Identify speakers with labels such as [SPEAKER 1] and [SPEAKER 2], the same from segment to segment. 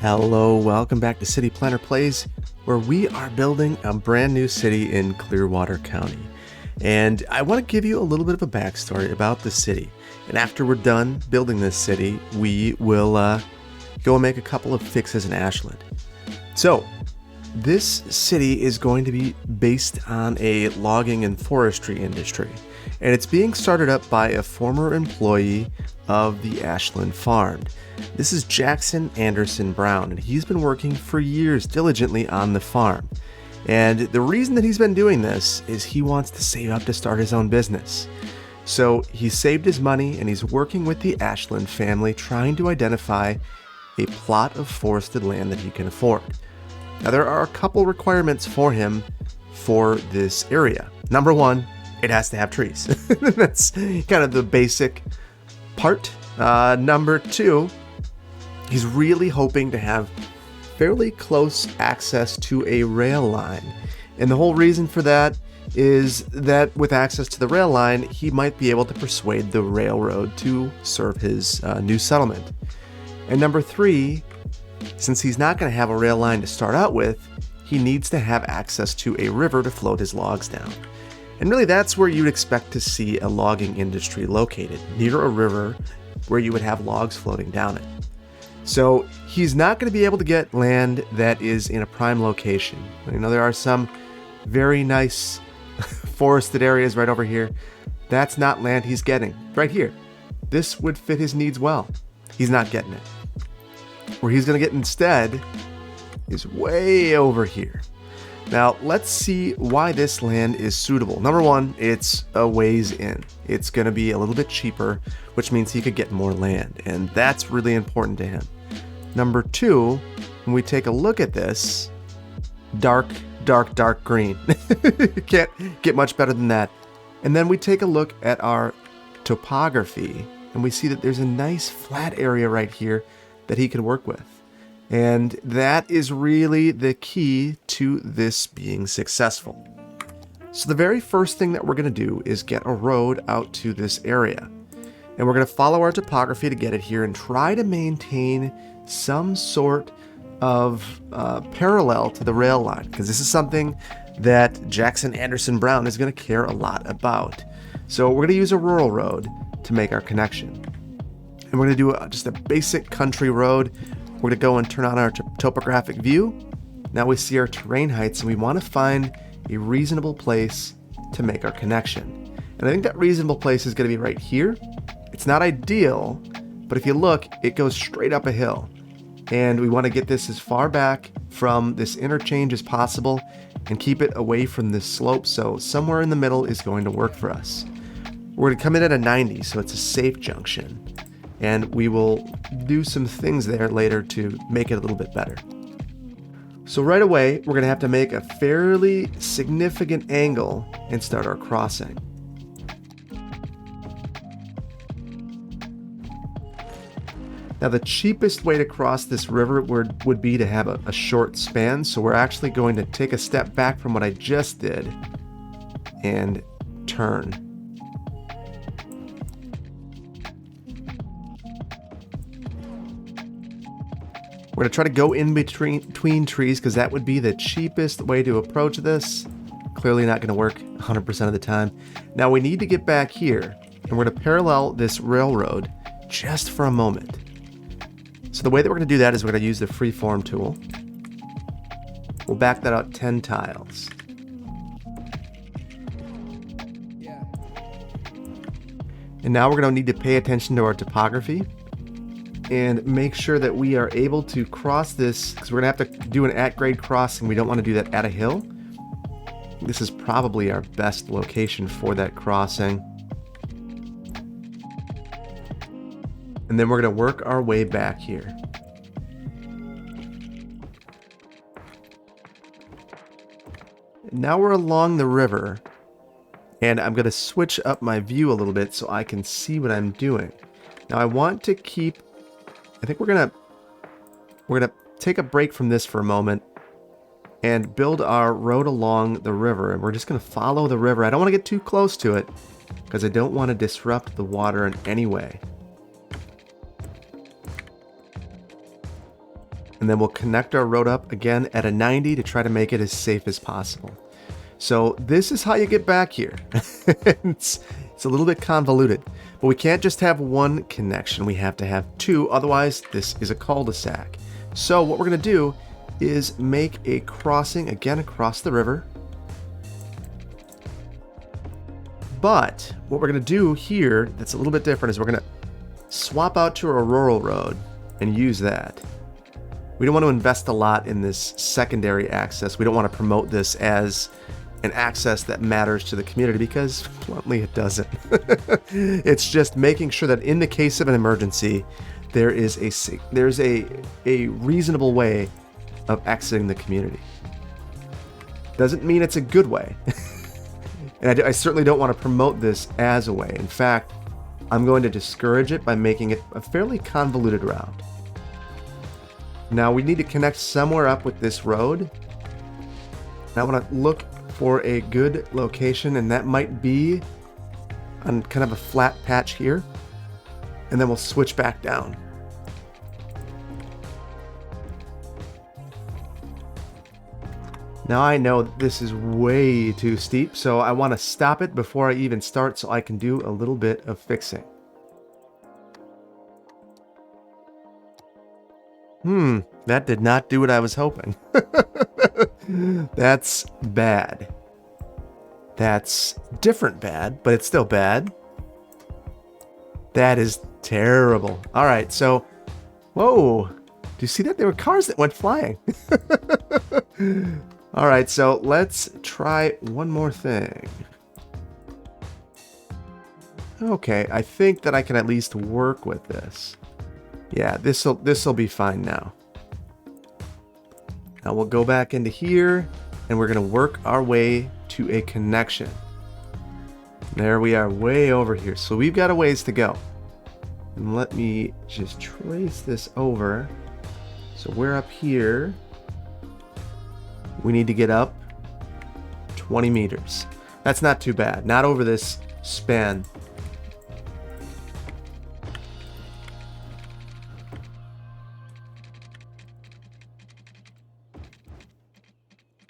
[SPEAKER 1] Hello, welcome back to City Planner Plays, where we are building a brand new city in Clearwater County. And I want to give you a little bit of a backstory about the city. And after we're done building this city, we will go and make a couple of fixes in Ashland. So, this city is going to be based on a logging and forestry industry. And it's being started up by a former employee of the Ashland farm. This is Jackson Anderson Brown, and he's been working for years diligently on the farm. And the reason that he's been doing this is he wants to save up to start his own business. So he saved his money and he's working with the Ashland family trying to identify a plot of forested land that he can afford. Now there are a couple requirements for him for this area. Number one, it has to have trees. That's kind of the basic part. Number two, he's really hoping to have fairly close access to a rail line. And the whole reason for that is that with access to the rail line, he might be able to persuade the railroad to serve his new settlement. And number three, since he's not going to have a rail line to start out with, he needs to have access to a river to float his logs down. And really that's where you'd expect to see a logging industry located, near a river where you would have logs floating down it. So he's not going to be able to get land that is in a prime location. You know, there are some very nice forested areas right over here. That's not land he's getting right here. This would fit his needs well. He's not getting it. Where he's going to get instead is way over here. Now, let's see why this land is suitable. Number one, it's a ways in. It's going to be a little bit cheaper, which means he could get more land, and that's really important to him. Number two, when we take a look at this, dark green. Can't get much better than that. And then we take a look at our topography, and we see that there's a nice flat area right here that he could work with. And that is really the key to this being successful. So the very first thing that we're going to do is get a road out to this area. And we're going to follow our topography to get it here and try to maintain some sort of parallel to the rail line, because this is something that Jackson Anderson Brown is going to care a lot about. So we're going to use a rural road to make our connection. And we're going to do just a basic country road. We're going to go and turn on our topographic view. Now we see our terrain heights and we want to find a reasonable place to make our connection. And I think that reasonable place is going to be right here. It's not ideal, but if you look, it goes straight up a hill. And we want to get this as far back from this interchange as possible and keep it away from this slope. So somewhere in the middle is going to work for us. We're going to come in at a 90, so it's a safe junction. And we will do some things there later to make it a little bit better. So right away, we're going to have to make a fairly significant angle and start our crossing. Now the cheapest way to cross this river would be to have a short span, so we're actually going to take a step back from what I just did and turn. We're going to try to go in between trees because that would be the cheapest way to approach this. Clearly not going to work 100% of the time. Now we need to get back here and we're going to parallel this railroad just for a moment. So the way that we're going to do that is we're going to use the freeform tool. We'll back that out 10 tiles. And now we're going to need to pay attention to our topography and make sure that we are able to cross this, because we're going to have to do an at-grade crossing. We don't want to do that at a hill. This is probably our best location for that crossing. And then we're going to work our way back here. Now we're along the river, and I'm going to switch up my view a little bit so I can see what I'm doing. Now I want to keep, I think we're gonna take a break from this for a moment and build our road along the river, and we're just gonna follow the river. I don't want to get too close to it because I don't want to disrupt the water in any way. and then we'll connect our road up again at a 90 to try to make it as safe as possible. So this is how you get back here. It's a little bit convoluted, but we can't just have one connection. We have to have two, otherwise this is a cul-de-sac. So what we're going to do is make a crossing again across the river. But what we're going to do here that's a little bit different is we're going to swap out to a rural road and use that. We don't want to invest a lot in this secondary access. We don't want to promote this as an access that matters to the community because, bluntly, it doesn't. It's just making sure that in the case of an emergency, there's a reasonable way of exiting the community. Doesn't mean it's a good way. And I certainly don't want to promote this as a way. In fact, I'm going to discourage it by making it a fairly convoluted route. Now we need to connect somewhere up with this road. And I want to look for a good location, and that might be on kind of a flat patch here. And then we'll switch back down. Now I know this is way too steep, so I want to stop it before I even start so I can do a little bit of fixing. That did not do what I was hoping. That's bad. That's different bad, but it's still bad. That is terrible. All right, so, whoa. Do you see that? There were cars that went flying. All right, so let's try one more thing. Okay, I think that I can at least work with this. Yeah, this'll be fine now. Now we'll go back into here, and we're gonna work our way to a connection. There we are, way over here. So we've got a ways to go. And let me just trace this over. So we're up here. We need to get up 20 meters. That's not too bad. Not over this span.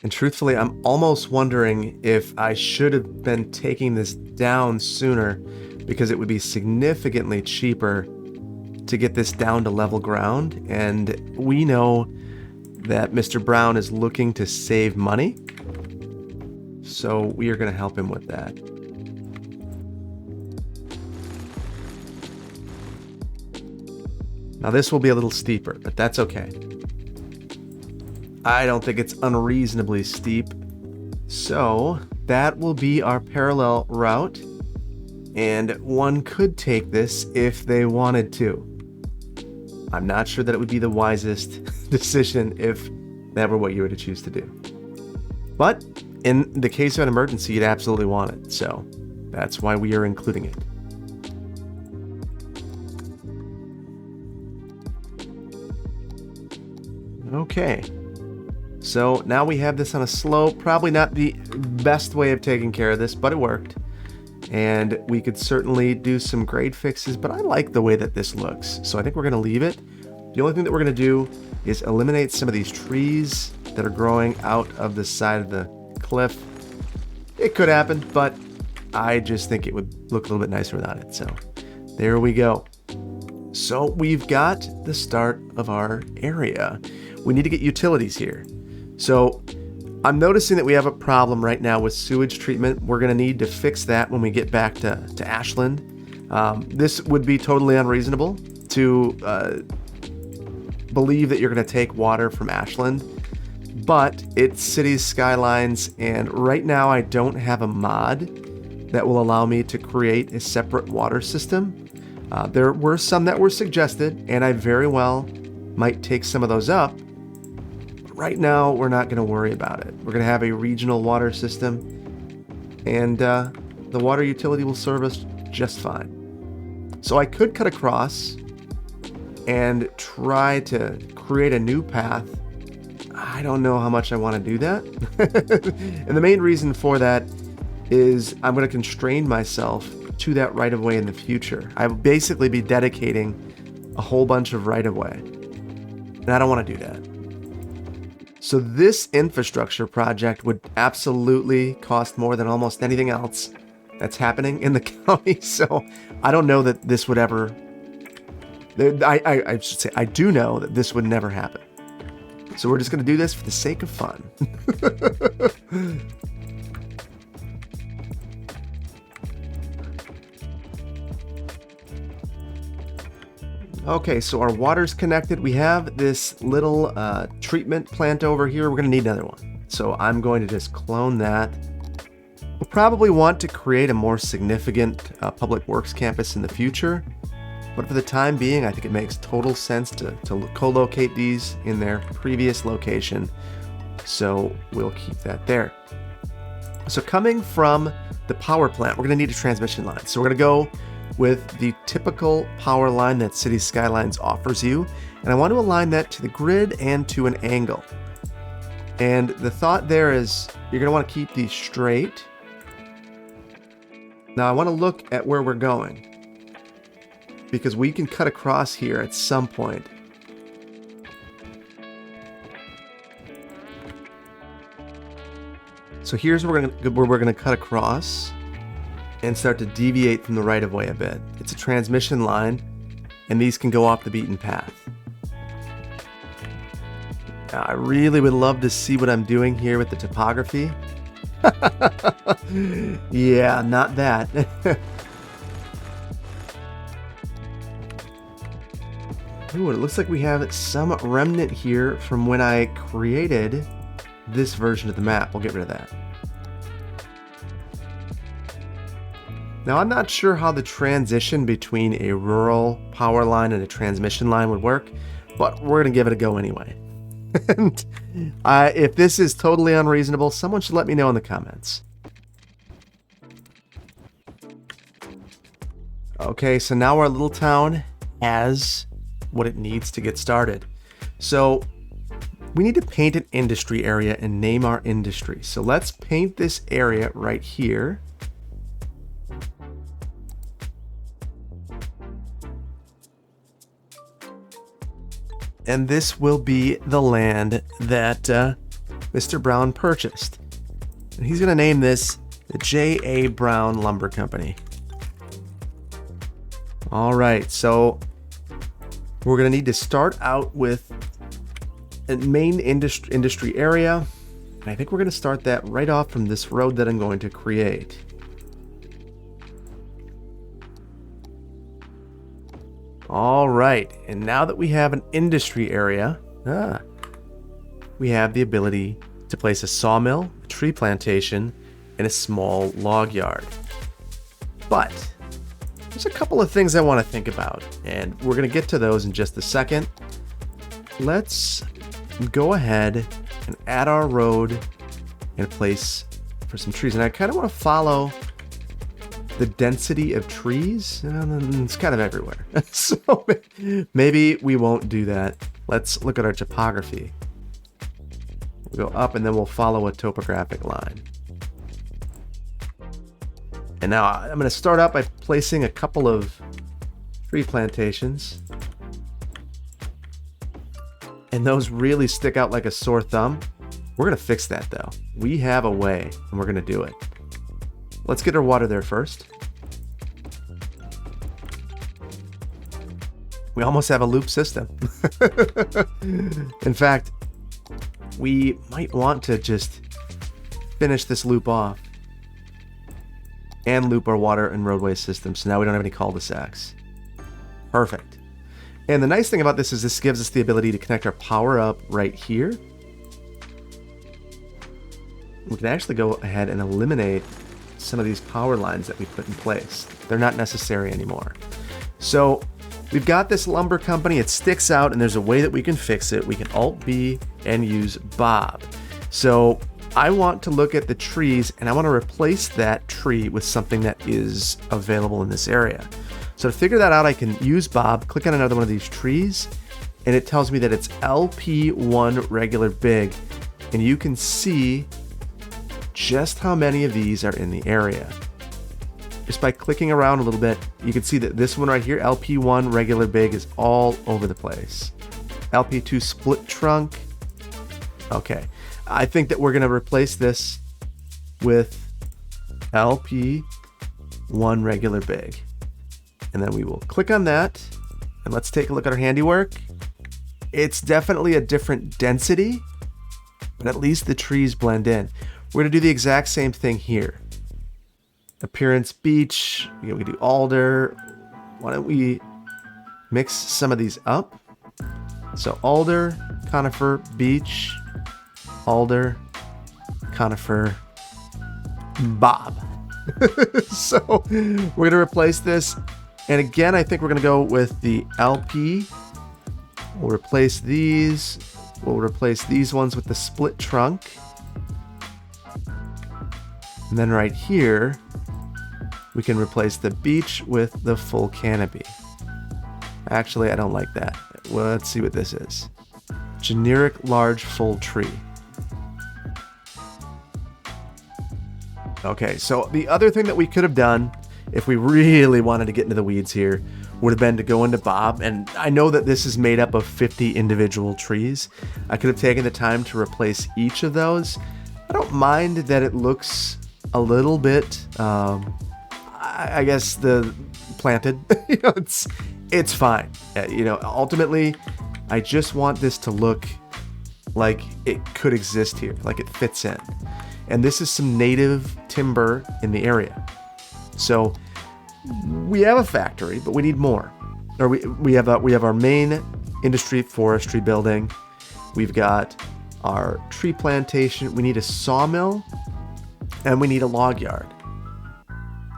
[SPEAKER 1] And truthfully, I'm almost wondering if I should have been taking this down sooner, because it would be significantly cheaper to get this down to level ground. And we know that Mr. Brown is looking to save money, so we are going to help him with that. Now this will be a little steeper, but that's okay. I don't think it's unreasonably steep, so that will be our parallel route, and one could take this if they wanted to. I'm not sure that it would be the wisest decision if that were what you were to choose to do. But in the case of an emergency, you'd absolutely want it. So that's why we are including it. Okay. So now we have this on a slope. Probably not the best way of taking care of this, but it worked. And we could certainly do some grade fixes, but I like the way that this looks. So I think we're going to leave it. The only thing that we're going to do is eliminate some of these trees that are growing out of the side of the cliff. It could happen, but I just think it would look a little bit nicer without it. So there we go. So we've got the start of our area. We need to get utilities here. So I'm noticing that we have a problem right now with sewage treatment. We're going to need to fix that when we get back to Ashland. This would be totally unreasonable to believe that you're going to take water from Ashland, but it's city's Skylines, and right now I don't have a mod that will allow me to create a separate water system. There were some that were suggested, and I very well might take some of those up. Right now, we're not going to worry about it. We're going to have a regional water system, and the water utility will serve us just fine. So I could cut across and try to create a new path. I don't know how much I want to do that. And the main reason for that is I'm going to constrain myself to that right-of-way in the future. I will basically be dedicating a whole bunch of right-of-way, and I don't want to do that. So this infrastructure project would absolutely cost more than almost anything else that's happening in the county. So I don't know that this would ever, I should say, I do know that this would never happen. So we're just going to do this for the sake of fun. Okay, so our water's connected. We have this little treatment plant over here. We're going to need another one. So I'm going to just clone that. We'll probably want to create a more significant public works campus in the future. But for the time being, I think it makes total sense to co-locate these in their previous location. So we'll keep that there. So coming from the power plant, we're going to need a transmission line. So we're going to go with the typical power line that City Skylines offers you. And I want to align that to the grid and to an angle. And the thought there is you're going to want to keep these straight. Now I want to look at where we're going, because we can cut across here at some point. So here's where we're going to cut across and start to deviate from the right-of-way a bit. It's a transmission line, and these can go off the beaten path. Now, I really would love to see what I'm doing here with the topography. Yeah, not that. Ooh, it looks like we have some remnant here from when I created this version of the map. We'll get rid of that. Now, I'm not sure how the transition between a rural power line and a transmission line would work, but we're going to give it a go anyway. And if this is totally unreasonable, someone should let me know in the comments. Okay, so now our little town has what it needs to get started. So we need to paint an industry area and name our industry. So let's paint this area right here. And this will be the land that Mr. Brown purchased. And he's going to name this the J.A. Brown Lumber Company. All right, so we're going to need to start out with a main industry area. And I think we're going to start that right off from this road that I'm going to create. All right, and now that we have an industry area, we have the ability to place a sawmill, a tree plantation, and a small log yard. But there's a couple of things I want to think about, and we're going to get to those in just a second. Let's go ahead and add our road and place for some trees. And I kind of want to follow the density of trees. It's kind of everywhere. So maybe we won't do that. Let's look at our topography. We'll go up and then we'll follow a topographic line. And now I'm going to start out by placing a couple of tree plantations. And those really stick out like a sore thumb. We're going to fix that though. We have a way and we're going to do it. Let's get our water there first. We almost have a loop system. In fact, we might want to just finish this loop off and loop our water and roadway system, so now we don't have any cul-de-sacs. Perfect. And the nice thing about this is this gives us the ability to connect our power up right here. We can actually go ahead and eliminate some of these power lines that we put in place. They're not necessary anymore. So we've got this lumber company. It sticks out and there's a way that we can fix it. We can Alt-B and use Bob. So I want to look at the trees and I want to replace that tree with something that is available in this area. So to figure that out, I can use Bob, click on another one of these trees, and it tells me that it's LP1 regular big. And you can see just how many of these are in the area. Just by clicking around a little bit, you can see that this one right here, LP1 regular big, is all over the place. LP2 split trunk, Okay, I think that we're going to replace this with LP1 regular big. And then we will click on that. And let's take a look at our handiwork. It's definitely a different density, but at least the trees blend in. We're going to do the exact same thing here. Appearance beech. We do alder. Why don't we mix some of these up? So alder, conifer, beech, alder, conifer, bob. So we're going to replace this. And again, I think we're going to go with the LP. We'll replace these. We'll replace these ones with the split trunk. And then right here, we can replace the beech with the full canopy. Actually, I don't like that. Well, let's see what this is. Generic large full tree. Okay, so the other thing that we could have done, if we really wanted to get into the weeds here, would have been to go into Bob. And I know that this is made up of 50 individual trees. I could have taken the time to replace each of those. I don't mind that it looks a little bit, I guess, the planted. It's fine. Ultimately, I just want this to look like it could exist here, like it fits in. And this is some native timber in the area. So we have a factory, but we need more. Or we have our main industry forestry building. We've got our tree plantation. We need a sawmill, and we need a log yard.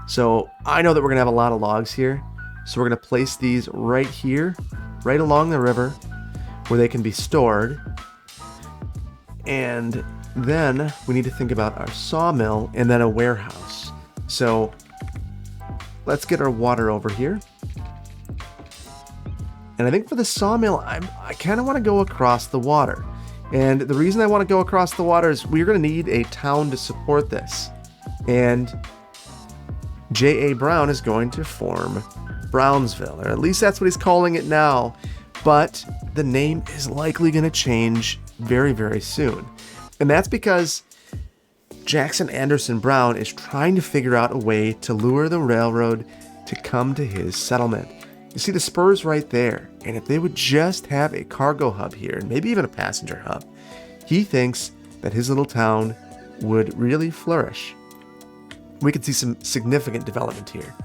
[SPEAKER 1] So I know that we're gonna have a lot of logs here. So we're gonna place these right here, right along the river, where they can be stored. And then we need to think about our sawmill and then a warehouse. So let's get our water over here. And I think for the sawmill, I kind of want to go across the water. And the reason I want to go across the water is we're going to need a town to support this. And J.A. Brown is going to form Brownsville, or at least that's what he's calling it now. But the name is likely going to change very, very soon. And that's because Jackson Anderson Brown is trying to figure out a way to lure the railroad to come to his settlement. You see the spurs right there, and if they would just have a cargo hub here, and maybe even a passenger hub, he thinks that his little town would really flourish. We could see some significant development here,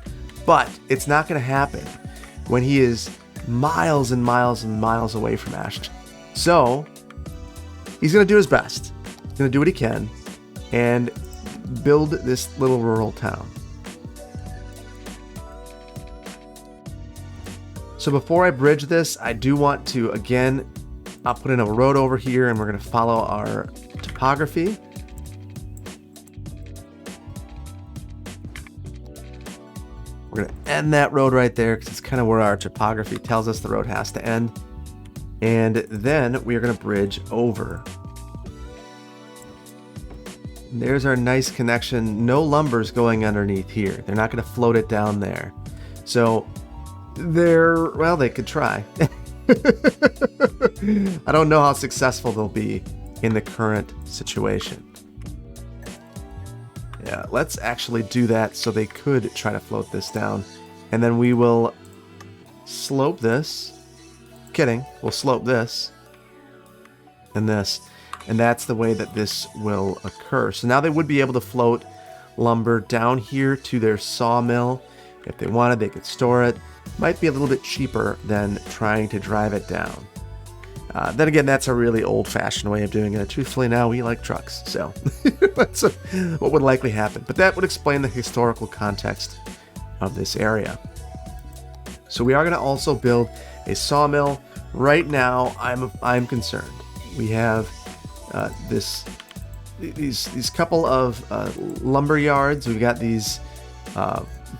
[SPEAKER 1] but it's not going to happen when he is miles and miles and miles away from Ashland. So he's going to do his best. He's going to do what he can and build this little rural town. So before I bridge this, I do want to, again, I'll put in a road over here, and we're going to follow our topography. We're going to end that road right there because it's kind of where our topography tells us the road has to end. And then we are going to bridge over. And there's our nice connection. No lumber's going underneath here. They're not going to float it down there. So they could try. I don't know how successful they'll be in the current situation. Yeah, let's actually do that so they could try to float this down. And then we will slope this. Kidding, we'll slope this and this. And that's the way that this will occur. So now they would be able to float lumber down here to their sawmill. If they wanted, they could store it. Might be a little bit cheaper than trying to drive it down. Then again, that's a really old-fashioned way of doing it. Truthfully, now we like trucks, so that's what would likely happen. But that would explain the historical context of this area. So we are going to also build a sawmill. Right now, I'm concerned. We have these couple of lumber yards. We've got these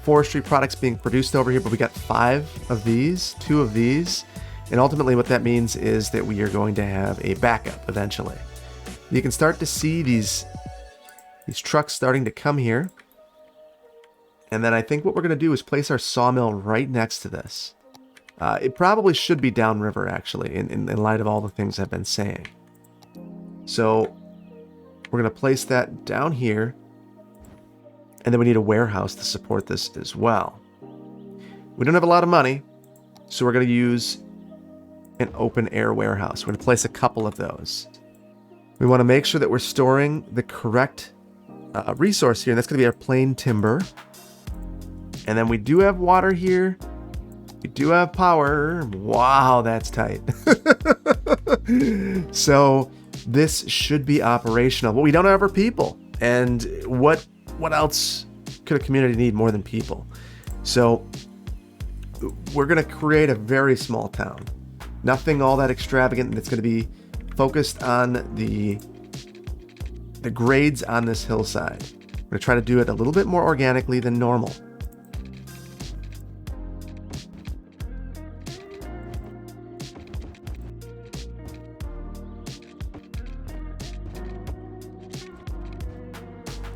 [SPEAKER 1] forestry products being produced over here, but we got 5 of these, 2 of these, and ultimately what that means is that we are going to have a backup eventually. You can start to see these trucks starting to come here, and then I think what we're going to do is place our sawmill right next to this. It probably should be downriver, actually, in light of all the things I've been saying. So we're going to place that down here. And then we need a warehouse to support this as well. We don't have a lot of money, so we're going to use an open air warehouse. We're going to place a couple of those. We want to make sure that we're storing the correct resource here, and that's going to be our plain timber. And then we do have water here. We do have power. Wow, that's tight. So this should be operational, but we don't have our people. And what else could a community need more than people? So we're going to create a very small town. Nothing all that extravagant. It's going to be focused on the grades on this hillside. We're going to try to do it a little bit more organically than normal.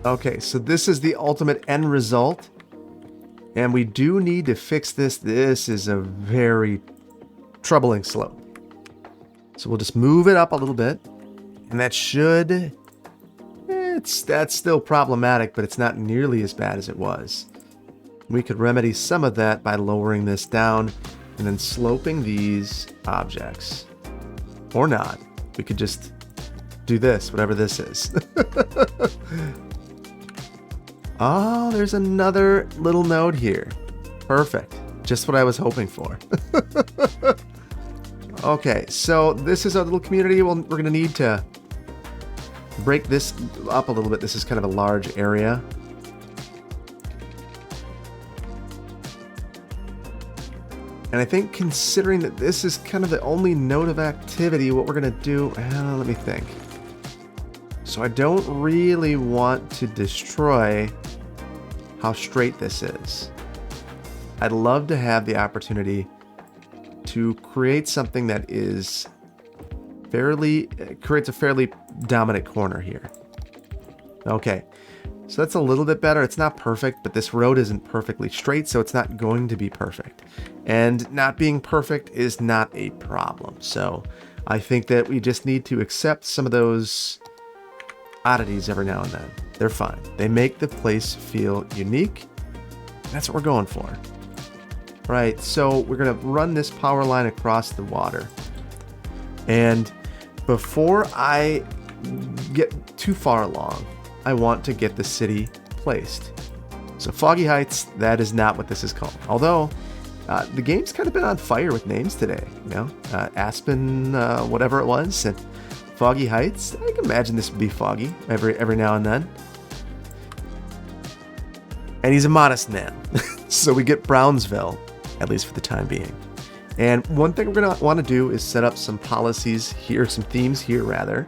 [SPEAKER 1] Okay, so this is the ultimate end result. And we do need to fix this. This is a very troubling slope. So we'll just move it up a little bit. And that should... that's still problematic, but it's not nearly as bad as it was. We could remedy some of that by lowering this down and then sloping these objects. Or not. We could just do this, whatever this is. Oh, there's another little node here. Perfect. Just what I was hoping for. Okay, so this is our little community. We're going to need to break this up a little bit. This is kind of a large area. And I think considering that this is kind of the only node of activity, what we're going to do... let me think. So I don't really want to destroy how straight this is. I'd love to have the opportunity to create something that is creates a fairly dominant corner here. Okay, so that's a little bit better. It's not perfect, but this road isn't perfectly straight, so it's not going to be perfect. And not being perfect is not a problem. So I think that we just need to accept some of those oddities every now and then. They're fine. They make the place feel unique. That's what we're going for. Right, so we're going to run this power line across the water. And before I get too far along, I want to get the city placed. So Foggy Heights, that is not what this is called. Although, the game's kind of been on fire with names today. You know, Aspen, whatever it was, and Foggy Heights. I can imagine this would be foggy every now and then. And he's a modest man. So we get Brownsville, at least for the time being. And one thing we're going to want to do is set up some policies here, some themes here rather.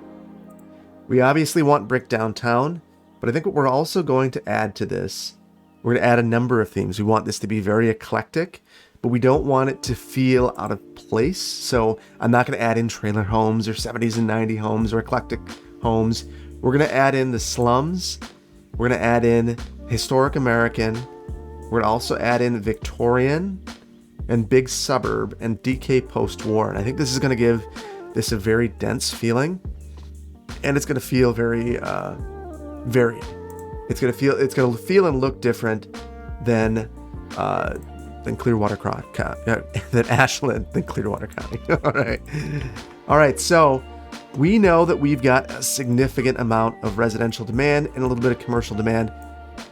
[SPEAKER 1] We obviously want brick downtown, but I think what we're also going to add to this, we're going to add a number of themes. We want this to be very eclectic, but we don't want it to feel out of place. So I'm not going to add in trailer homes or 70s and 90s homes or eclectic homes. We're going to add in the slums. We're going to add in historic American. We're going to also add in Victorian and big suburb and DK post-war. And I think this is going to give this a very dense feeling. And it's going to feel very varied. It's going to feel and look different than Clearwater County, than Ashland, than Clearwater County. All right. So we know that we've got a significant amount of residential demand and a little bit of commercial demand.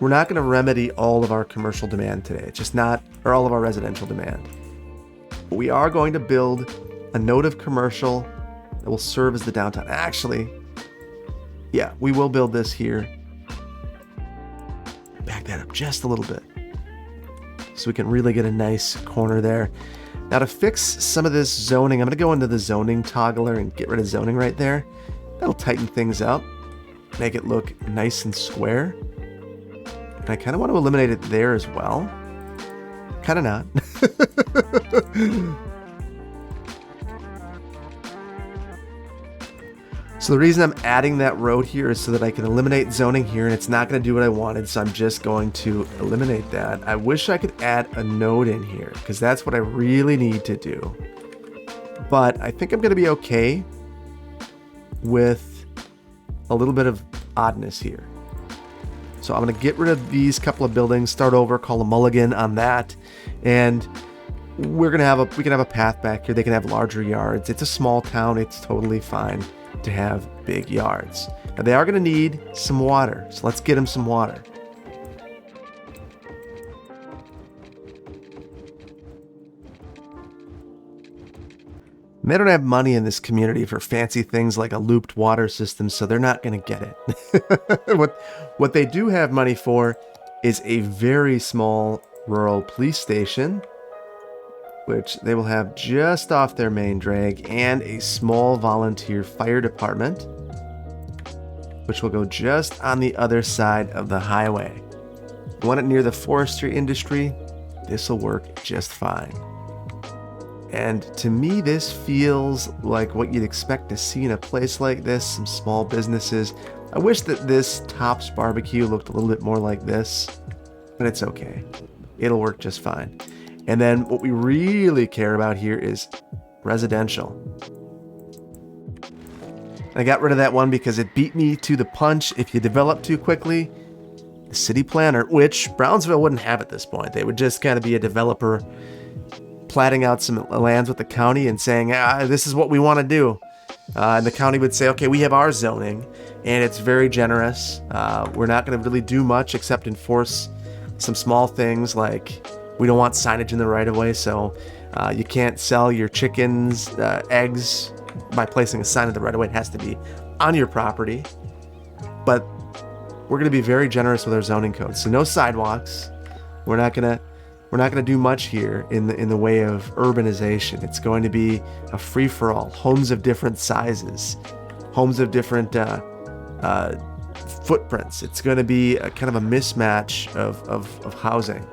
[SPEAKER 1] We're not going to remedy all of our commercial demand today. It's just not, or all of our residential demand. But we are going to build a node of commercial that will serve as the downtown. Actually, yeah, we will build this here. Back that up just a little bit so we can really get a nice corner there. Now to fix some of this zoning, I'm going to go into the zoning toggler and get rid of zoning right there. That'll tighten things up, make it look nice and square. And I kind of want to eliminate it there as well. Kind of not. So the reason I'm adding that road here is so that I can eliminate zoning here, and it's not going to do what I wanted, so I'm just going to eliminate that. I wish I could add a node in here, because that's what I really need to do. But I think I'm going to be okay with a little bit of oddness here. So I'm going to get rid of these couple of buildings, start over, call a mulligan on that, and we can have a path back here. They can have larger yards. It's a small town. It's totally fine to have big yards. Now they are going to need some water, so let's get them some water. They don't have money in this community for fancy things like a looped water system, so they're not going to get it. What they do have money for is a very small rural police station, which they will have just off their main drag, and a small volunteer fire department, which will go just on the other side of the highway. You want it near the forestry industry? This will work just fine. And to me, this feels like what you'd expect to see in a place like this, some small businesses. I wish that this Tops barbecue looked a little bit more like this, but it's okay. It'll work just fine. And then what we really care about here is residential. I got rid of that one because it beat me to the punch. If you develop too quickly, the city planner, which Brownsville wouldn't have at this point, they would just kind of be a developer platting out some lands with the county and saying, this is what we want to do. And the county would say, okay, we have our zoning, and it's very generous. We're not going to really do much except enforce some small things like we don't want signage in the right of way, so you can't sell your chickens, eggs by placing a sign in the right of way. It has to be on your property. But we're going to be very generous with our zoning code. So no sidewalks. We're not going to do much here in the way of urbanization. It's going to be a free-for-all. Homes of different sizes, homes of different footprints. It's going to be a kind of a mismatch of housing.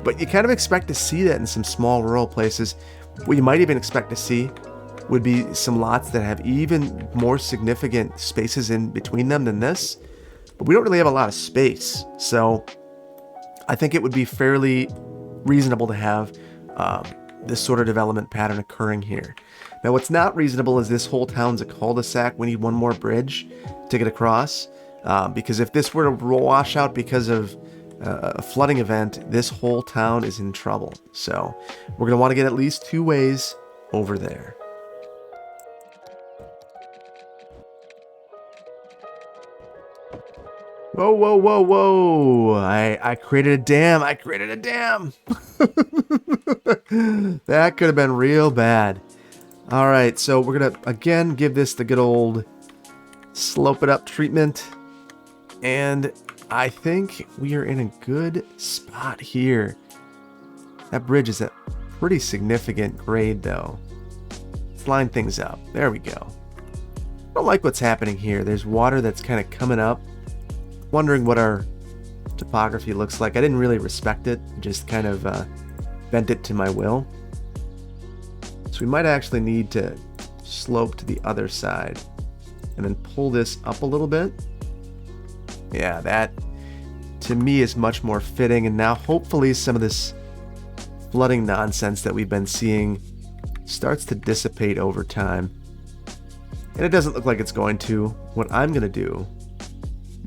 [SPEAKER 1] But you kind of expect to see that in some small rural places. What you might even expect to see would be some lots that have even more significant spaces in between them than this. But we don't really have a lot of space. So I think it would be fairly reasonable to have this sort of development pattern occurring here. Now, what's not reasonable is this whole town's a cul-de-sac. We need one more bridge to get across, because if this were to wash out because of a flooding event, this whole town is in trouble. So we're going to want to get at least 2 ways over there. Whoa, whoa, whoa, whoa. I created a dam. I created a dam. That could have been real bad. All right, so we're going to, again, give this the good old slope it up treatment. And I think we are in a good spot here. That bridge is at pretty significant grade, though. Let's line things up. There we go. I don't like what's happening here. There's water that's kind of coming up. Wondering what our topography looks like. I didn't really respect it, just kind of bent it to my will. So we might actually need to slope to the other side and then pull this up a little bit. Yeah, that to me is much more fitting. And now hopefully some of this flooding nonsense that we've been seeing starts to dissipate over time. And it doesn't look like it's going to. What I'm going to do,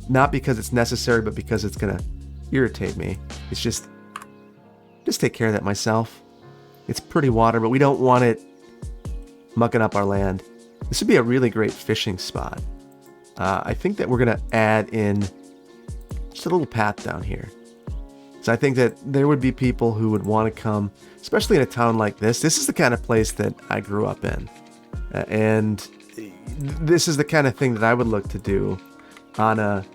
[SPEAKER 1] not because it's necessary, but because it's going to irritate me, it's just take care of that myself. It's pretty water, but we don't want it mucking up our land. This would be a really great fishing spot. I think that we're going to add in just a little path down here. So I think that there would be people who would want to come, especially in a town like this. This is the kind of place that I grew up in. And this is the kind of thing that I would look to do on a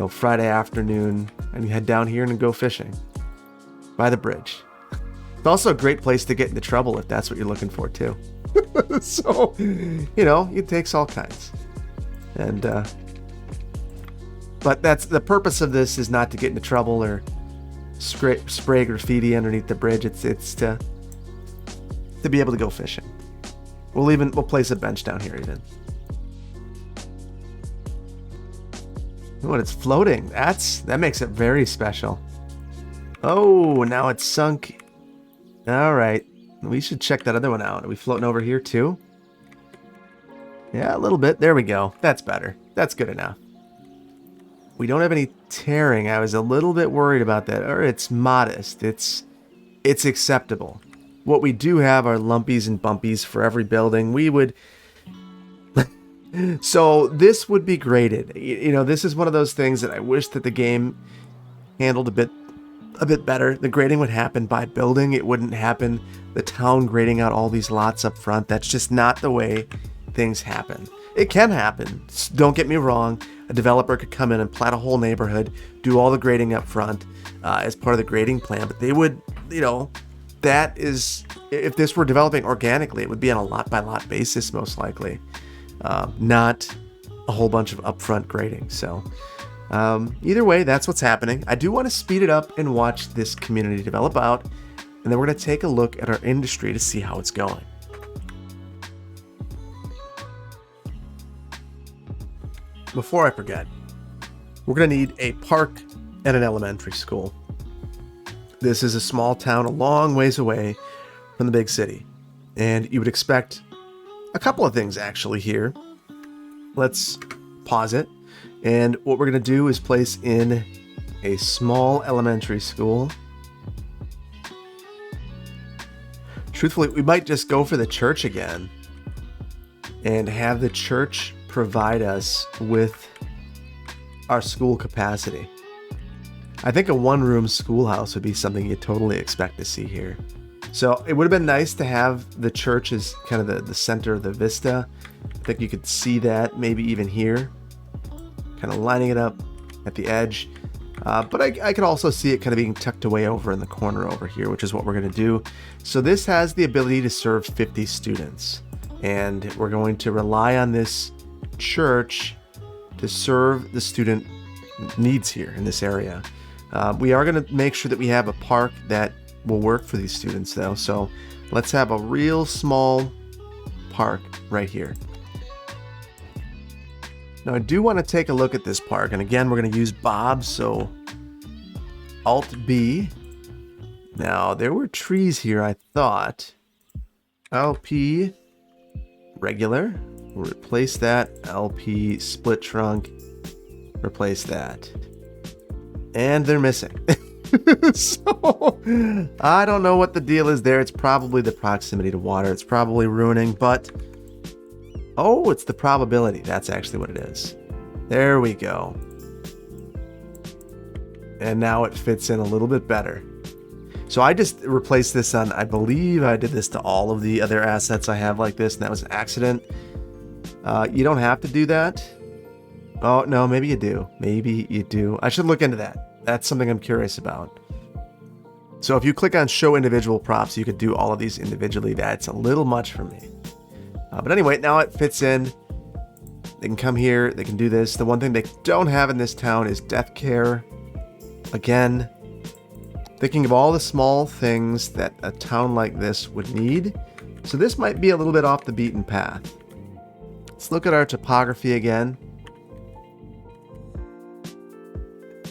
[SPEAKER 1] Friday afternoon and head down here and go fishing by the bridge. It's also a great place to get into trouble if that's what you're looking for too. So, it takes all kinds. And but that's the purpose of this, is not to get into trouble or spray graffiti underneath the bridge. It's to be able to go fishing. We'll place a bench down here even. Oh, it's floating. That makes it very special. Oh, now it's sunk. All right. We should check that other one out. Are we floating over here too? Yeah, a little bit. There we go. That's better. That's good enough. We don't have any tearing. I was a little bit worried about that. Or it's modest. It's acceptable. What we do have are lumpies and bumpies for every building. We would... So this would be graded. This is one of those things that I wish that the game handled a bit better. The grading would happen by building. It wouldn't happen the town grading out all these lots up front. That's just not the way things happen. It can happen. Don't get me wrong. A developer could come in and plat a whole neighborhood, do all the grading up front as part of the grading plan. But they would, that is, if this were developing organically, it would be on a lot by lot basis, most likely. Not a whole bunch of upfront grading. So either way, that's what's happening. I do want to speed it up and watch this community develop out. And then we're going to take a look at our industry to see how it's going. Before I forget, we're going to need a park and an elementary school. This is a small town a long ways away from the big city. And you would expect a couple of things actually here. Let's pause it. And what we're going to do is place in a small elementary school. Truthfully, we might just go for the church again and have the church provide us with our school capacity. I think a one-room schoolhouse would be something you'd totally expect to see here. So it would have been nice to have the church as kind of the center of the vista. I think you could see that maybe even here, kind of lining it up at the edge. But I could also see it kind of being tucked away over in the corner over here, which is what we're going to do. So this has the ability to serve 50 students. And we're going to rely on this church to serve the student needs here in this area. We are going to make sure that we have a park that will work for these students though. So let's have a real small park right here. Now I do want to take a look at this park, and again we're going to use Bob, so Alt B. Now there were trees here, I thought. LP regular, we'll replace that. LP split trunk, replace that. And they're missing. So I don't know what the deal is there. It's probably the proximity to water. It's probably ruining, but oh, it's the probability. That's actually what it is. There we go. And now it fits in a little bit better. So I just replaced this on, I believe I did this to all of the other assets I have like this, and that was an accident. You don't have to do that. Oh, no, maybe you do. Maybe you do. I should look into that. That's something I'm curious about. So if you click on show individual props, you could do all of these individually. That's a little much for me. But anyway, now it fits in. They can come here. They can do this. The one thing they don't have in this town is death care. Again, thinking of all the small things that a town like this would need. So this might be a little bit off the beaten path. Let's look at our topography again.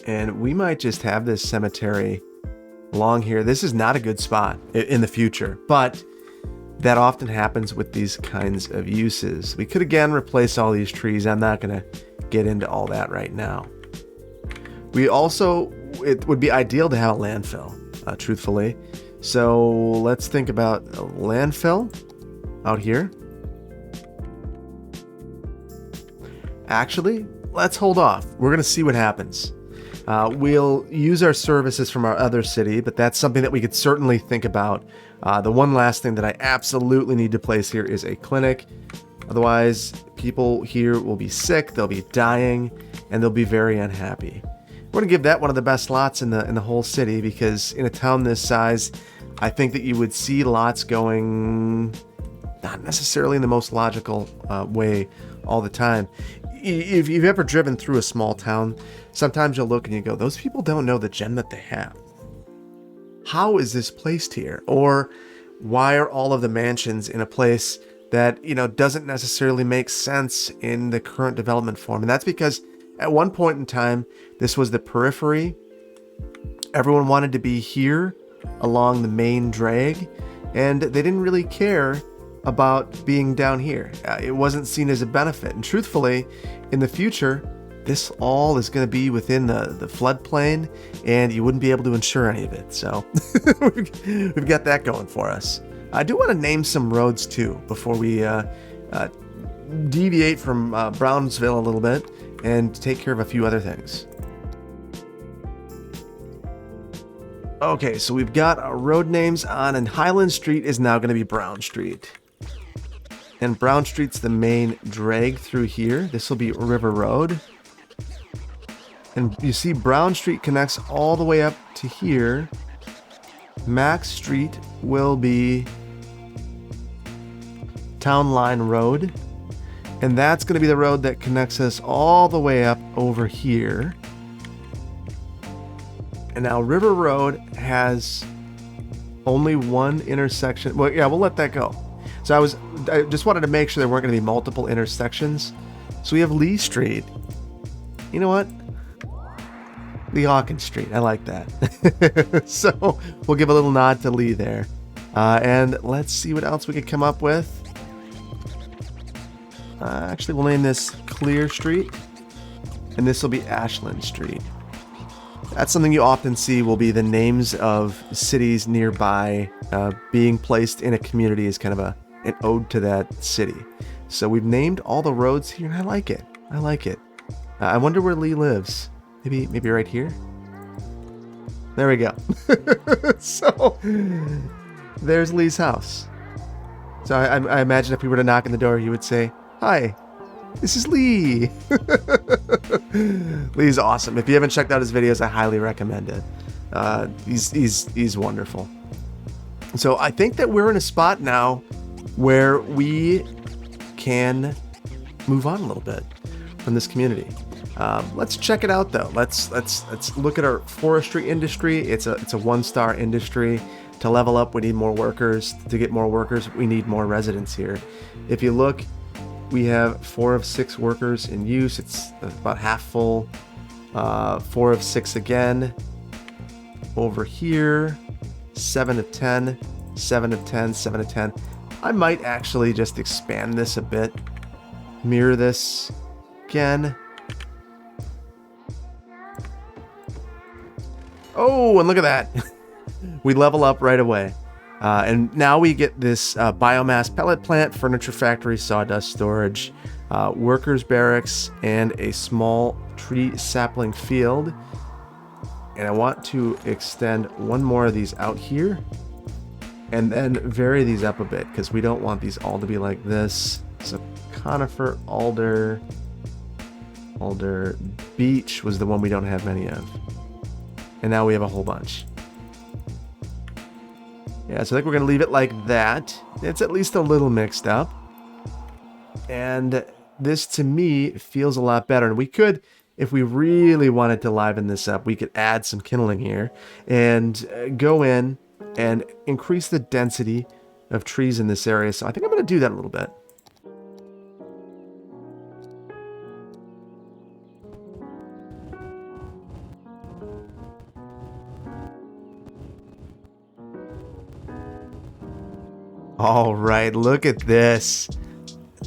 [SPEAKER 1] And we might just have this cemetery along here. This is not a good spot in the future, but that often happens with these kinds of uses. We could again replace all these trees. I'm not going to get into all that right now. We also, it would be ideal to have a landfill, truthfully. So let's think about a landfill out here. Actually, let's hold off. We're going to see what happens. We'll use our services from our other city, but that's something that we could certainly think about. The one last thing that I absolutely need to place here is a clinic. Otherwise, people here will be sick, they'll be dying, and they'll be very unhappy. We're going to give that one of the best lots in the whole city, because in a town this size, I think that you would see lots going not necessarily in the most logical way all the time. If you've ever driven through a small town, sometimes you'll look and you go, those people don't know the gem that they have. How is this placed here? Or why are all of the mansions in a place that, doesn't necessarily make sense in the current development form? And that's because at one point in time, this was the periphery. Everyone wanted to be here along the main drag, and they didn't really care about being down here. It wasn't seen as a benefit. And truthfully, in the future, this all is going to be within the floodplain, and you wouldn't be able to insure any of it. So we've got that going for us. I do want to name some roads too before we deviate from Brownsville a little bit and take care of a few other things. Okay, so we've got our road names on, and Highland Street is now going to be Brown Street. And Brown Street's the main drag through here. This will be River Road. And you see Brown Street connects all the way up to here. Max Street will be Town Line Road. And that's going to be the road that connects us all the way up over here. And now River Road has only one intersection. Well, yeah, we'll let that go. So I just wanted to make sure there weren't going to be multiple intersections. So we have Lee Street. You know what? Lee Hawkins Street. I like that. So we'll give a little nod to Lee there. And let's see what else we could come up with. Actually, we'll name this Clear Street. And this will be Ashland Street. That's something you often see will be the names of cities nearby being placed in a community as kind of an ode to that city. So we've named all the roads here, and I like it. I like it. I wonder where Lee lives. Maybe right here? There we go. So there's Lee's house. So I imagine if we were to knock on the door, you would say, "Hi, this is Lee." Lee's awesome. If you haven't checked out his videos, I highly recommend it. He's wonderful. So I think that we're in a spot now where we can move on a little bit from this community. Let's check it out though. Let's look at our forestry industry. It's a 1-star industry. To level up, we need more workers. To get more workers, we need more residents here. If you look, we have 4 of 6 workers in use. It's about half full. 4 of 6 again. Over here, 7 of 10, 7 of 10, 7 of 10. I might actually just expand this a bit. Mirror this again. Oh, and look at that. We level up right away. And now we get this biomass pellet plant, furniture factory, sawdust storage, workers barracks, and a small tree sapling field. And I want to extend one more of these out here and then vary these up a bit because we don't want these all to be like this. So conifer, alder, beech was the one we don't have many of. And now we have a whole bunch. Yeah, so I think we're going to leave it like that. It's at least a little mixed up. And this, to me, feels a lot better. And we could, if we really wanted to liven this up, we could add some kindling here and go in and increase the density of trees in this area. So I think I'm going to do that a little bit. All right, look at this.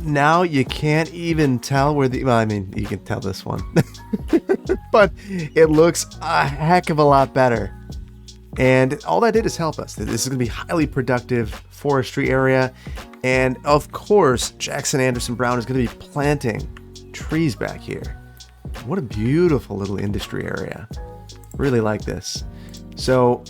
[SPEAKER 1] Now you can't even tell where well, I mean, you can tell this one. But it looks a heck of a lot better. And all that did is help us. This is going to be highly productive forestry area. And of course, Jackson Anderson Brown is going to be planting trees back here. What a beautiful little industry area. Really like this. So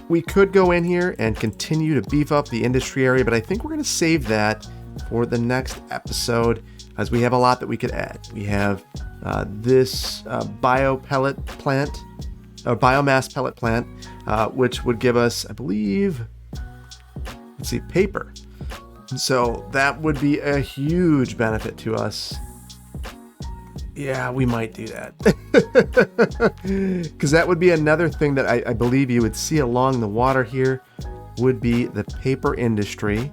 [SPEAKER 1] we could go in here and continue to beef up the industry area, but I think we're going to save that for the next episode as we have a lot that we could add. We have this biomass pellet plant, which would give us, I believe, let's see, paper. So that would be a huge benefit to us. Yeah, we might do that. Because that would be another thing that I believe you would see along the water here would be the paper industry.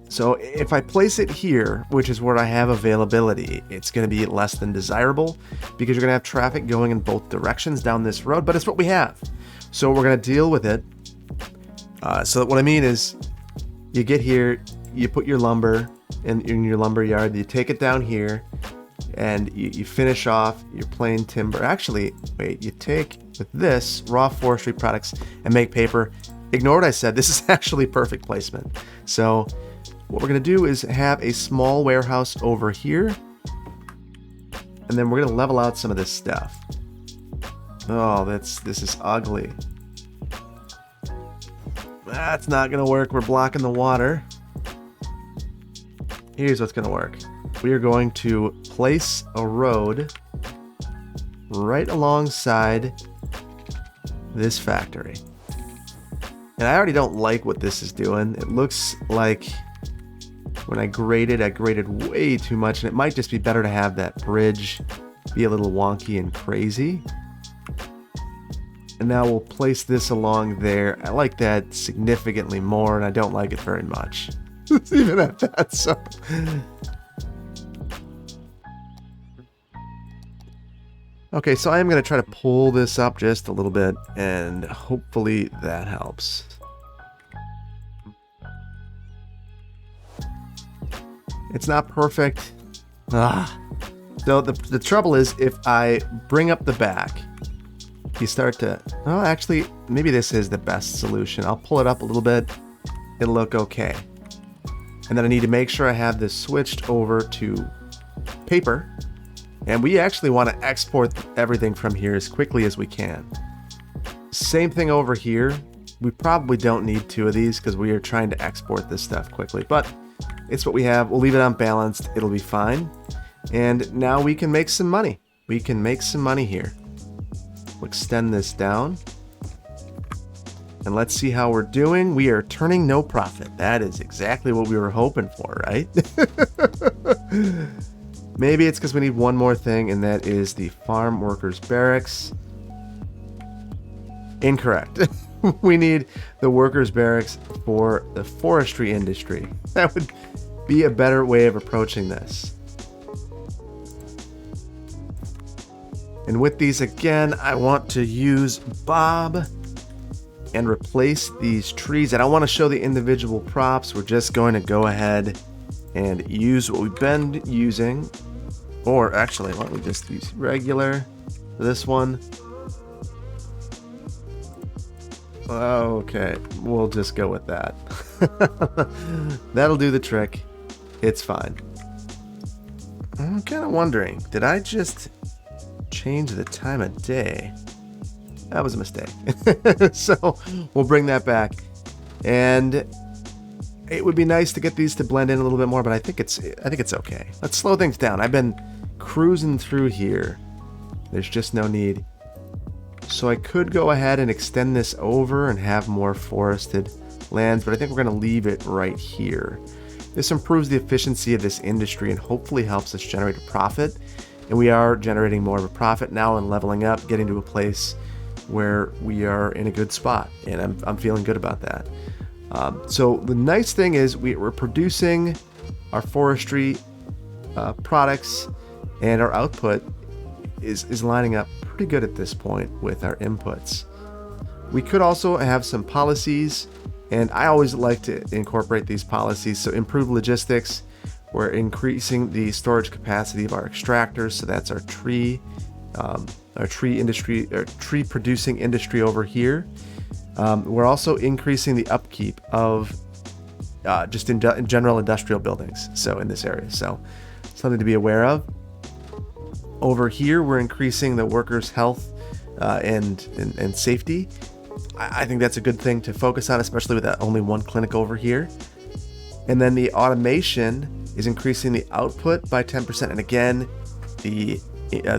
[SPEAKER 1] So if I place it here, which is where I have availability, it's going to be less than desirable because you're going to have traffic going in both directions down this road, but it's what we have. So we're going to deal with it. So what I mean is, you get here, you put your lumber in your lumber yard, you take it down here, and you finish off your plain timber. Actually, wait, you take with this raw forestry products and make paper. Ignore what I said. This is actually perfect placement. So what we're going to do is have a small warehouse over here, and then we're going to level out some of this stuff. Oh, this is ugly. That's not going to work. We're blocking the water. Here's what's going to work. We are going to place a road right alongside this factory. And I already don't like what this is doing. It looks like when I graded way too much, and it might just be better to have that bridge be a little wonky and crazy. And now we'll place this along there. I like that significantly more, and I don't like it very much. Even at that, so. Okay, so I am going to try to pull this up just a little bit, and hopefully that helps. It's not perfect. So the trouble is, if I bring up the back, you start to, oh, actually, maybe this is the best solution. I'll pull it up a little bit. It'll look okay. And then I need to make sure I have this switched over to paper. And we actually want to export everything from here as quickly as we can. Same thing over here. We probably don't need two of these because we are trying to export this stuff quickly. But it's what we have. We'll leave it unbalanced. It'll be fine. And now we can make some money. We can make some money here. We'll extend this down. And let's see how we're doing. We are turning no profit. That is exactly what we were hoping for, right? Maybe it's because we need one more thing, and that is the farm workers barracks. Incorrect. We need the workers barracks for the forestry industry. That would be a better way of approaching this. And with these again, I want to use Bob and replace these trees. I don't want to show the individual props. We're just going to go ahead and use what we've been using. Or actually, why don't we just use regular for this one? Okay, we'll just go with that. That'll do the trick. It's fine. I'm kind of wondering, did I just change the time of day? That was a mistake. So we'll bring that back. And it would be nice to get these to blend in a little bit more, but I think it's okay. Let's slow things down. I've been cruising through here. There's just no need. So I could go ahead and extend this over and have more forested lands, but I think we're going to leave it right here. This improves the efficiency of this industry and hopefully helps us generate a profit. And we are generating more of a profit now and leveling up, getting to a place where we are in a good spot. And I'm feeling good about that. So the nice thing is we're producing our forestry products, and our output is lining up pretty good at this point with our inputs. We could also have some policies, and I always like to incorporate these policies. So improve logistics. We're increasing the storage capacity of our extractors. So that's our tree industry, or tree producing industry over here. We're also increasing the upkeep of just in general industrial buildings. So in this area, so something to be aware of. Over here, we're increasing the workers' health and safety. I think that's a good thing to focus on, especially with that only one clinic over here. And then the automation is increasing the output by 10%. And again, the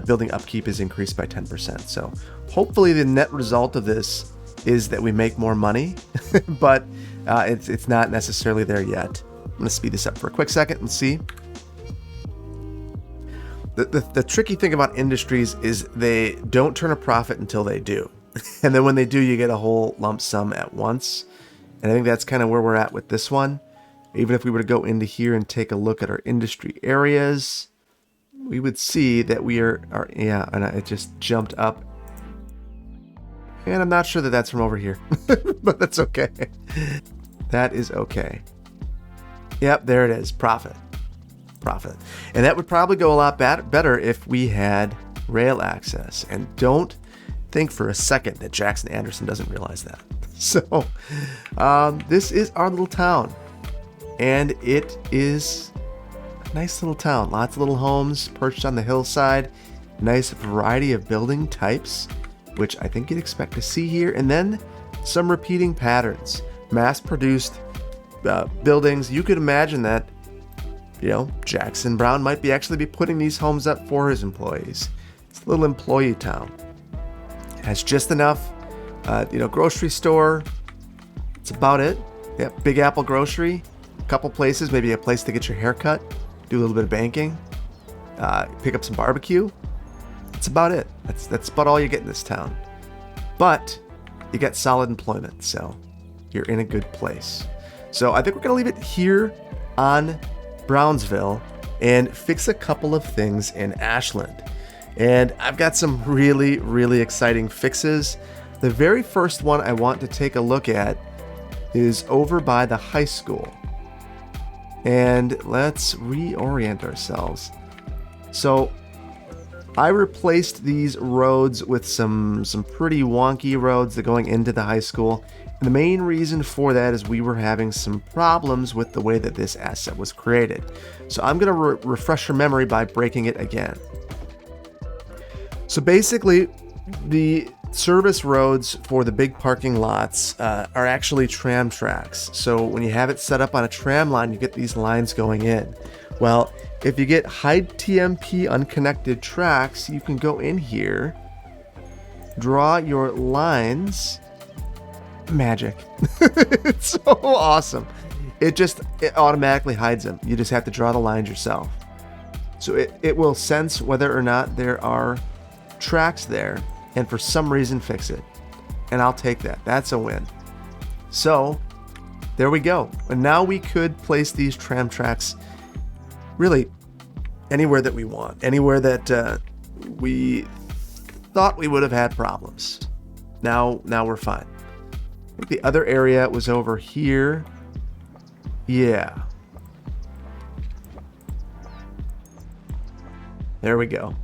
[SPEAKER 1] building upkeep is increased by 10%. So hopefully the net result of this is that we make more money, but it's not necessarily there yet. I'm going to speed this up for a quick second and see. The tricky thing about industries is they don't turn a profit until they do. And then when they do, you get a whole lump sum at once. And I think that's kind of where we're at with this one. Even if we were to go into here and take a look at our industry areas, we would see that we are and it just jumped up. And I'm not sure that that's from over here, but that's okay. That is okay. Yep, there it is. Profit. And that would probably go a lot better if we had rail access. And don't think for a second that Jackson Anderson doesn't realize that. So this is our little town. And it is a nice little town. Lots of little homes perched on the hillside. Nice variety of building types, which I think you'd expect to see here. And then some repeating patterns. Mass-produced buildings. You could imagine that, Jackson Brown might actually be putting these homes up for his employees. It's a little employee town. It has just enough, grocery store. That's about it. Yeah, Big Apple Grocery. A couple places, maybe a place to get your hair cut, do a little bit of banking, pick up some barbecue. That's about it. That's about all you get in this town. But you get solid employment, so you're in a good place. So I think we're going to leave it here on Brownsville and fix a couple of things in Ashland. And I've got some really, really exciting fixes. The very first one I want to take a look at is over by the high school. And let's reorient ourselves. So I replaced these roads with some pretty wonky roads that going into the high school. And the main reason for that is we were having some problems with the way that this asset was created. So I'm going to refresh your memory by breaking it again. So basically, the service roads for the big parking lots are actually tram tracks. So when you have it set up on a tram line, you get these lines going in. Well, if you get high TMP unconnected tracks, you can go in here, draw your lines. Magic. It's so awesome. It automatically hides them. You just have to draw the lines yourself. So it will sense whether or not there are tracks there and for some reason fix it. And I'll take that. That's a win. So there we go. And now we could place these tram tracks really anywhere that we want. Anywhere that we thought we would have had problems. Now we're fine. I think the other area was over here. Yeah. There we go.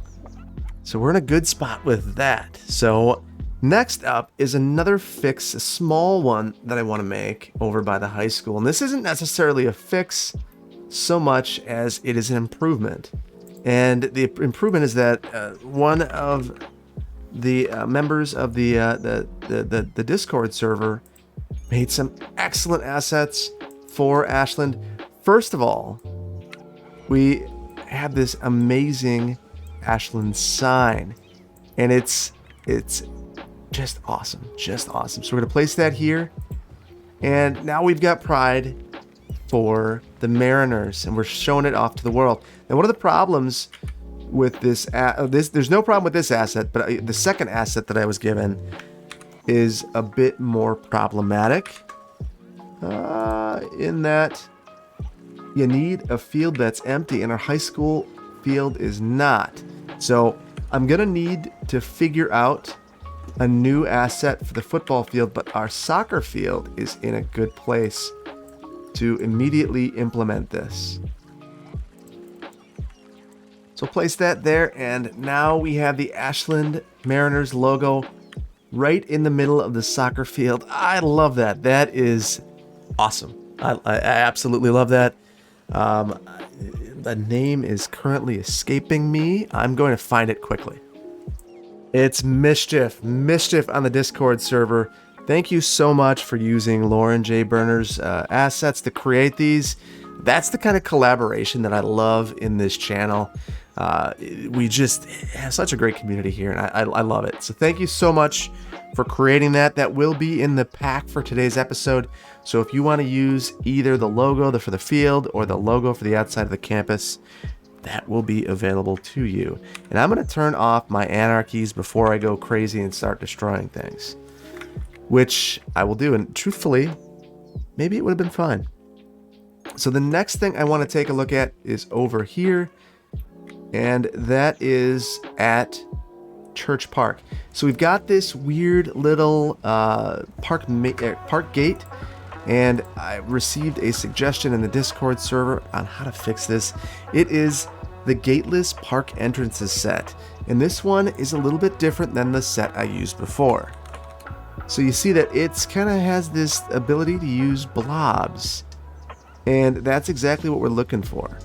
[SPEAKER 1] So we're in a good spot with that. So next up is another fix, a small one that I want to make over by the high school. And this isn't necessarily a fix so much as it is an improvement. And the improvement is that one of the members of the Discord server made some excellent assets for Ashland. First of all, we have this amazing Ashland sign, and it's just awesome. So we're gonna place that here, and now we've got pride for the Mariners, and we're showing it off to the world. And one of the problems with this there's no problem with this asset, but the second asset that I was given is a bit more problematic in that you need a field that's empty, and our high school field is not. So I'm gonna need to figure out a new asset for the football field, but our soccer field is in a good place to immediately implement this. So place that there, and now we have the Ashland Mariners logo right in the middle of the soccer field. I love that. That is awesome. I absolutely love that. The name is currently escaping me. I'm going to find it quickly. It's Mischief on the Discord server. Thank you so much for using Lauren J. Berner's assets to create these. That's the kind of collaboration that I love in this channel. We just have such a great community here, and I love it. So thank you so much for creating that. That will be in the pack for today's episode. So if you want to use either the logo for the field or the logo for the outside of the campus, that will be available to you. And I'm going to turn off my anarchies before I go crazy and start destroying things, which I will do. And truthfully, maybe it would have been fine. So the next thing I want to take a look at is over here, and that is at Church Park. So we've got this weird little park gate, and I received a suggestion in the Discord server on how to fix this. It is the Gateless Park Entrances set, and this one is a little bit different than the set I used before. So you see that it's kind of has this ability to use blobs, and that's exactly what we're looking for.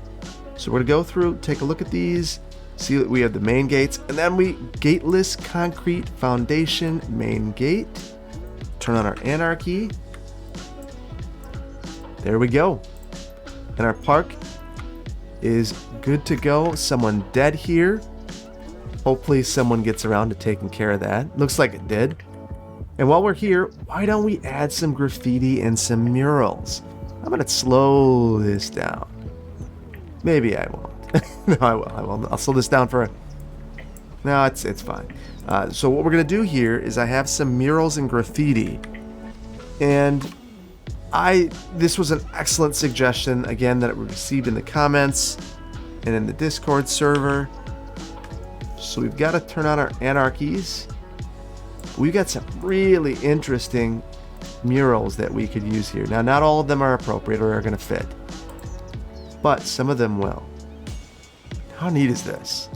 [SPEAKER 1] So we're going to go through, take a look at these, see that we have the main gates, and then we gateless concrete foundation main gate. Turn on our anarchy. There we go. And our park is good to go. Someone dead here. Hopefully someone gets around to taking care of that. Looks like it did. And while we're here, why don't we add some graffiti and some murals? I'm going to slow this down. Maybe I won't. No, I will. I'll slow this down for a... No, it's fine. So what we're going to do here is I have some murals and graffiti. And this was an excellent suggestion, again, that it received in the comments and in the Discord server. So we've got to turn on our anarchies. We've got some really interesting murals that we could use here. Now, not all of them are appropriate or are going to fit, but some of them will. How neat is this?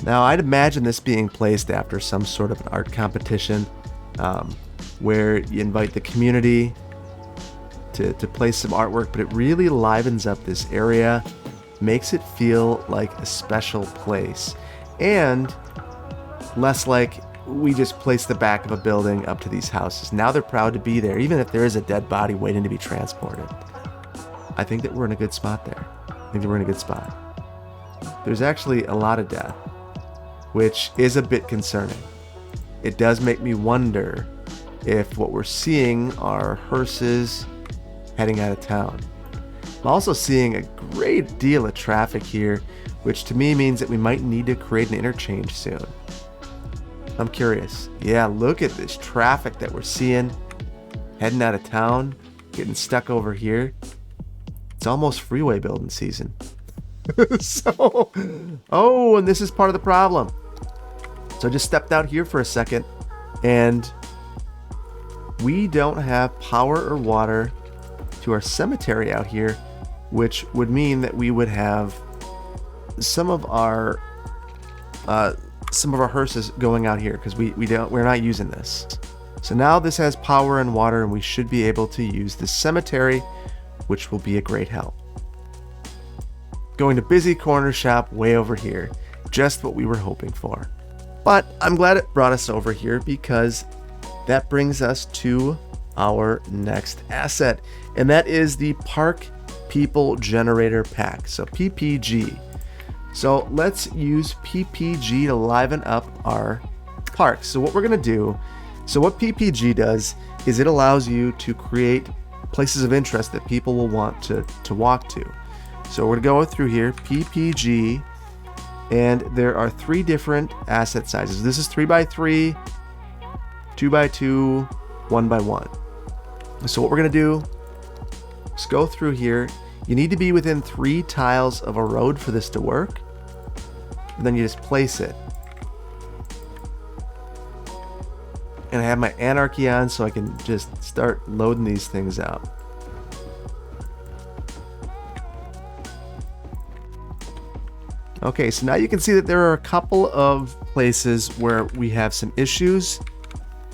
[SPEAKER 1] Now, I'd imagine this being placed after some sort of an art competition where you invite the community to place some artwork, but it really livens up this area, makes it feel like a special place, and less like we just place the back of a building up to these houses. Now they're proud to be there, even if there is a dead body waiting to be transported. I think that we're in a good spot there. I think that we're in a good spot. There's actually a lot of death, which is a bit concerning. It does make me wonder if what we're seeing are hearses heading out of town. I'm also seeing a great deal of traffic here, which to me means that we might need to create an interchange soon. I'm curious. Yeah, look at this traffic that we're seeing heading out of town, getting stuck over here. It's almost freeway building season. And this is part of the problem. So I just stepped out here for a second, and we don't have power or water to our cemetery out here, which would mean that we would have some of our hearses going out here because we're not using this. So now this has power and water, and we should be able to use the cemetery, which will be a great help. Going to Busy Corner Shop way over here, just what we were hoping for. But I'm glad it brought us over here because that brings us to our next asset, and that is the Park People Generator Pack, so PPG. So let's use PPG to liven up our park. So what we're going to do, so what PPG does is it allows you to create places of interest that people will want to walk to. So we're going to go through here, PPG, and there are 3 different asset sizes. This is 3x3, 2x2, 1x1. So what we're going to do is go through here. You need to be within 3 tiles of a road for this to work. And then you just place it. And I have my anarchy on so I can just start loading these things out. Okay, so now you can see that there are a couple of places where we have some issues.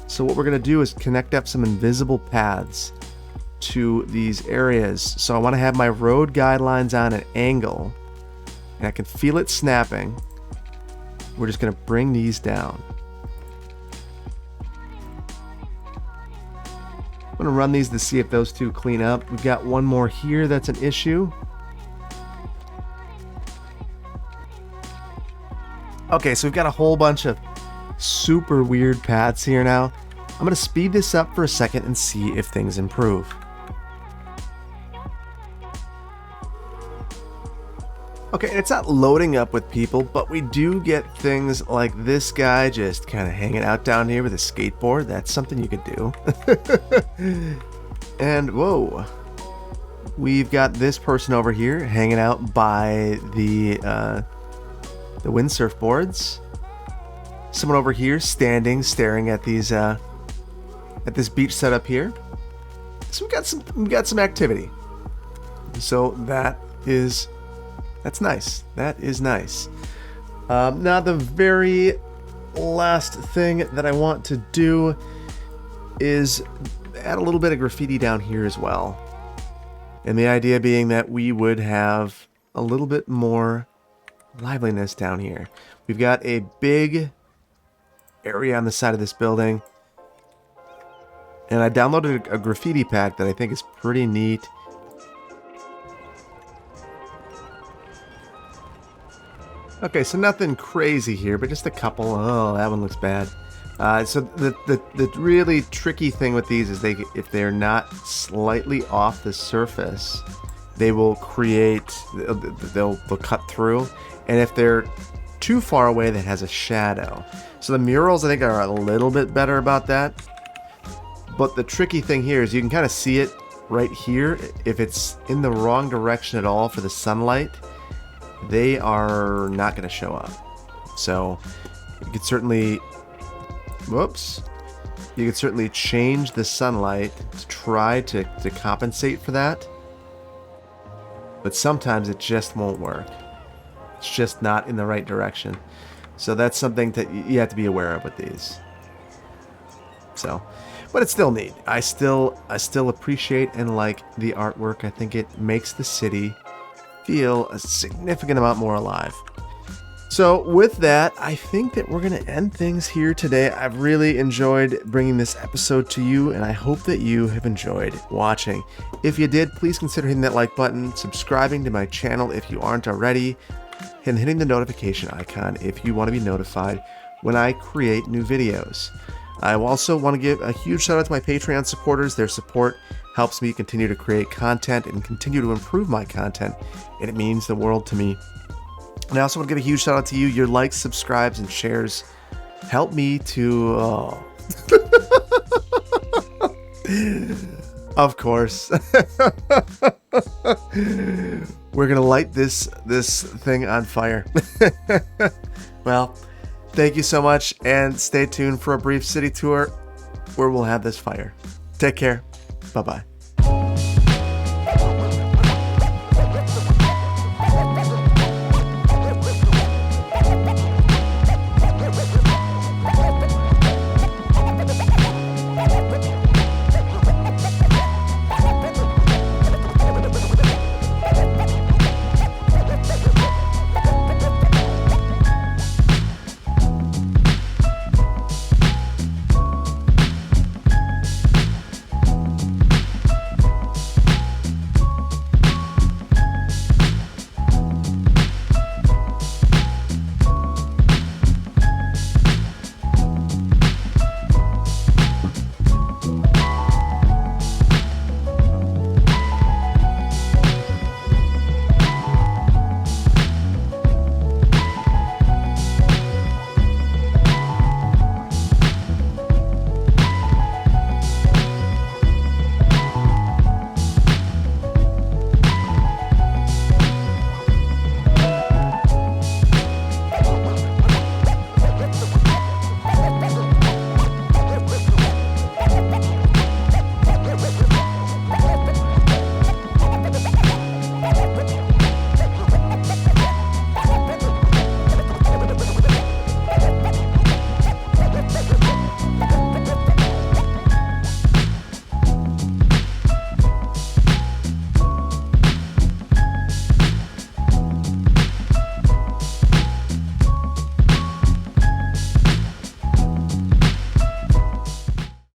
[SPEAKER 1] So what we're going to do is connect up some invisible paths to these areas. So I want to have my road guidelines on an angle, and I can feel it snapping. We're just going to bring these down. I'm going to run these to see if those 2 clean up. We've got one more here that's an issue. Okay, so we've got a whole bunch of super weird paths here now. I'm going to speed this up for a second and see if things improve. Okay, it's not loading up with people, but we do get things like this guy just kind of hanging out down here with a skateboard. That's something you could do. And whoa, we've got this person over here hanging out by the windsurf boards. Someone over here standing, staring at these at this beach setup here. So we got some activity. So that's nice. That is nice. Now the very last thing that I want to do is add a little bit of graffiti down here as well. And the idea being that we would have a little bit more liveliness down here. We've got a big area on the side of this building. And I downloaded a graffiti pack that I think is pretty neat. Okay, so nothing crazy here, but just a couple. Oh, that one looks bad. So the really tricky thing with these is if they're not slightly off the surface, they will they'll cut through, and if they're too far away, that has a shadow. So the murals I think are a little bit better about that. But the tricky thing here is you can kind of see it right here. If it's in the wrong direction at all for the sunlight, they are not going to show up. So you could certainly, you could certainly change the sunlight to try to compensate for that. But sometimes it just won't work. It's just not in the right direction. So that's something that you have to be aware of with these. So, but it's still neat. I still appreciate and like the artwork. I think it makes the city feel a significant amount more alive. So with that, I think that we're going to end things here today. I've really enjoyed bringing this episode to you, and I hope that you have enjoyed watching. If you did, please consider hitting that like button, subscribing to my channel if you aren't already, and hitting the notification icon if you want to be notified when I create new videos. I also want to give a huge shout out to my Patreon supporters. Their support helps me continue to create content and continue to improve my content, and it means the world to me. And I also want to give a huge shout out to you. Your likes, subscribes, and shares help me to... Of course. We're going to light this thing on fire. Well, thank you so much, and stay tuned for a brief city tour where we'll have this fire. Take care. Bye-bye.